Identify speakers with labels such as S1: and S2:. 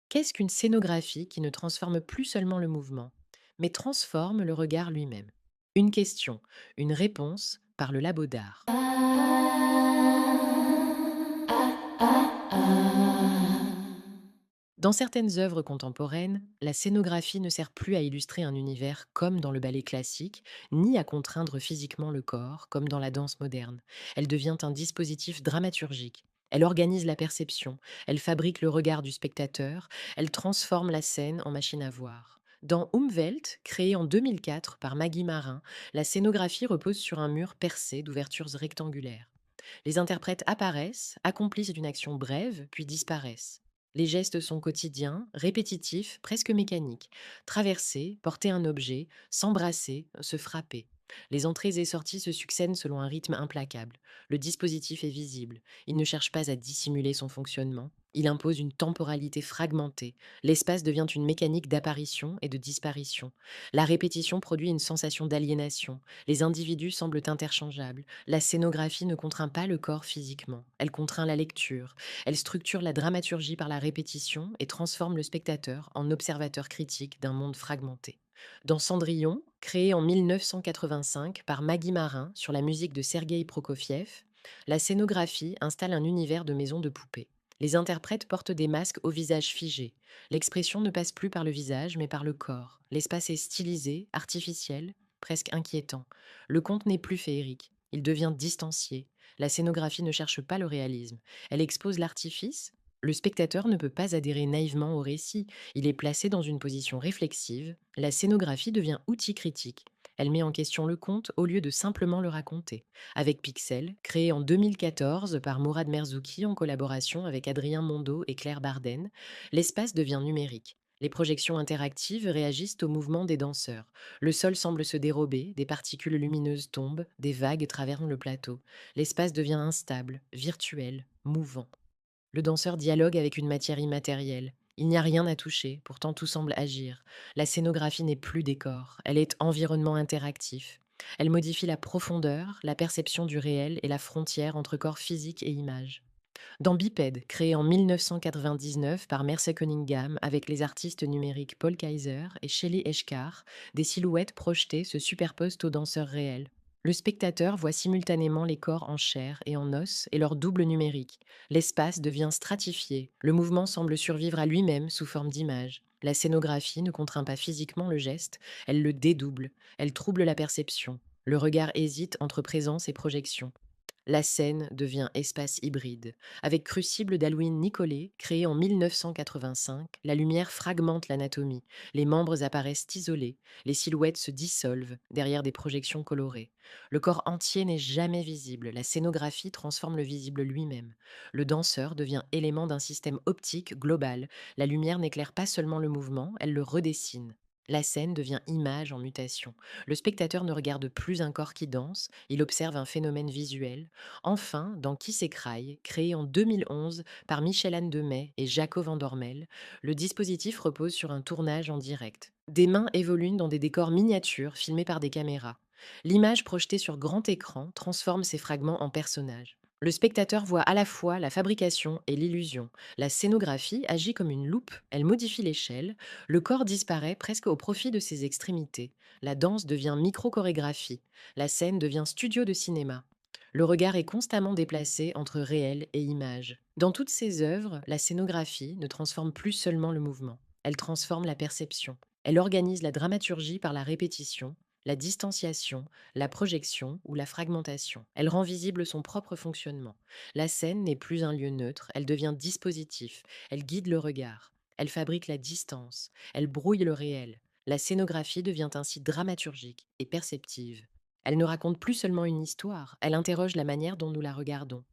S1: Qu'est-ce qu'une scénographie qui ne transforme plus seulement le mouvement, mais transforme le regard lui-même? Une question, une réponse par le labo d'art. Dans certaines œuvres contemporaines, la scénographie ne sert plus à illustrer un univers comme dans le ballet classique, ni à contraindre physiquement le corps comme dans la danse moderne. Elle devient un dispositif dramaturgique. Elle organise la perception, elle fabrique le regard du spectateur, elle transforme la scène en machine à voir. Dans Umwelt, créé en 2004 par Maggie Marin, la scénographie repose sur un mur percé d'ouvertures rectangulaires. Les interprètes apparaissent, accomplissent une action brève, puis disparaissent. Les gestes sont quotidiens, répétitifs, presque mécaniques. Traverser, porter un objet, s'embrasser, se frapper. Les entrées et sorties se succèdent selon un rythme implacable. Le dispositif est visible. Il ne cherche pas à dissimuler son fonctionnement. Il impose une temporalité fragmentée. L'espace devient une mécanique d'apparition et de disparition. La répétition produit une sensation d'aliénation. Les individus semblent interchangeables. La scénographie ne contraint pas le corps physiquement. Elle contraint la lecture. Elle structure la dramaturgie par la répétition et transforme le spectateur en observateur critique d'un monde fragmenté. Dans Cendrillon, créé en 1985 par Maggie Marin sur la musique de Sergueï Prokofiev, la scénographie installe un univers de maison de poupées. Les interprètes portent des masques au visage figé. L'expression ne passe plus par le visage, mais par le corps. L'espace est stylisé, artificiel, presque inquiétant. Le conte n'est plus féerique. Il devient distancié. La scénographie ne cherche pas le réalisme. Elle expose l'artifice. Le spectateur ne peut pas adhérer naïvement au récit. Il est placé dans une position réflexive. La scénographie devient outil critique. Elle met en question le conte au lieu de simplement le raconter. Avec Pixel, créé en 2014 par Mourad Merzouki en collaboration avec Adrien Mondeau et Claire Barden, l'espace devient numérique. Les projections interactives réagissent au mouvement des danseurs. Le sol semble se dérober, des particules lumineuses tombent, des vagues traversent le plateau. L'espace devient instable, virtuel, mouvant. Le danseur dialogue avec une matière immatérielle. Il n'y a rien à toucher, pourtant tout semble agir. La scénographie n'est plus décor, elle est environnement interactif. Elle modifie la profondeur, la perception du réel et la frontière entre corps physique et image. Dans Biped, créé en 1999 par Merce Cunningham avec les artistes numériques Paul Kaiser et Shelley Eshkar, des silhouettes projetées se superposent aux danseurs réels. Le spectateur voit simultanément les corps en chair et en os et leur double numérique. L'espace devient stratifié. Le mouvement semble survivre à lui-même sous forme d'image. La scénographie ne contraint pas physiquement le geste, elle le dédouble, elle trouble la perception. Le regard hésite entre présence et projection. La scène devient espace hybride. Avec Crucible d'Alwyn Nicolet, créé en 1985, la lumière fragmente l'anatomie. Les membres apparaissent isolés, les silhouettes se dissolvent derrière des projections colorées. Le corps entier n'est jamais visible, la scénographie transforme le visible lui-même. Le danseur devient élément d'un système optique global. La lumière n'éclaire pas seulement le mouvement, elle le redessine. La scène devient image en mutation. Le spectateur ne regarde plus un corps qui danse, il observe un phénomène visuel. Enfin, dans Qui s'écraille, créé en 2011 par Michel-Anne Demey et Jaco Van Dormel, le dispositif repose sur un tournage en direct. Des mains évoluent dans des décors miniatures filmés par des caméras. L'image projetée sur grand écran transforme ces fragments en personnages. Le spectateur voit à la fois la fabrication et l'illusion. La scénographie agit comme une loupe, elle modifie l'échelle, le corps disparaît presque au profit de ses extrémités. La danse devient micro-chorégraphie. La scène devient studio de cinéma. Le regard est constamment déplacé entre réel et image. Dans toutes ses œuvres, la scénographie ne transforme plus seulement le mouvement. Elle transforme la perception. Elle organise la dramaturgie par la répétition, la distanciation, la projection ou la fragmentation. Elle rend visible son propre fonctionnement. La scène n'est plus un lieu neutre, elle devient dispositif. Elle guide le regard. Elle fabrique la distance. Elle brouille le réel. La scénographie devient ainsi dramaturgique et perceptive. Elle ne raconte plus seulement une histoire, elle interroge la manière dont nous la regardons.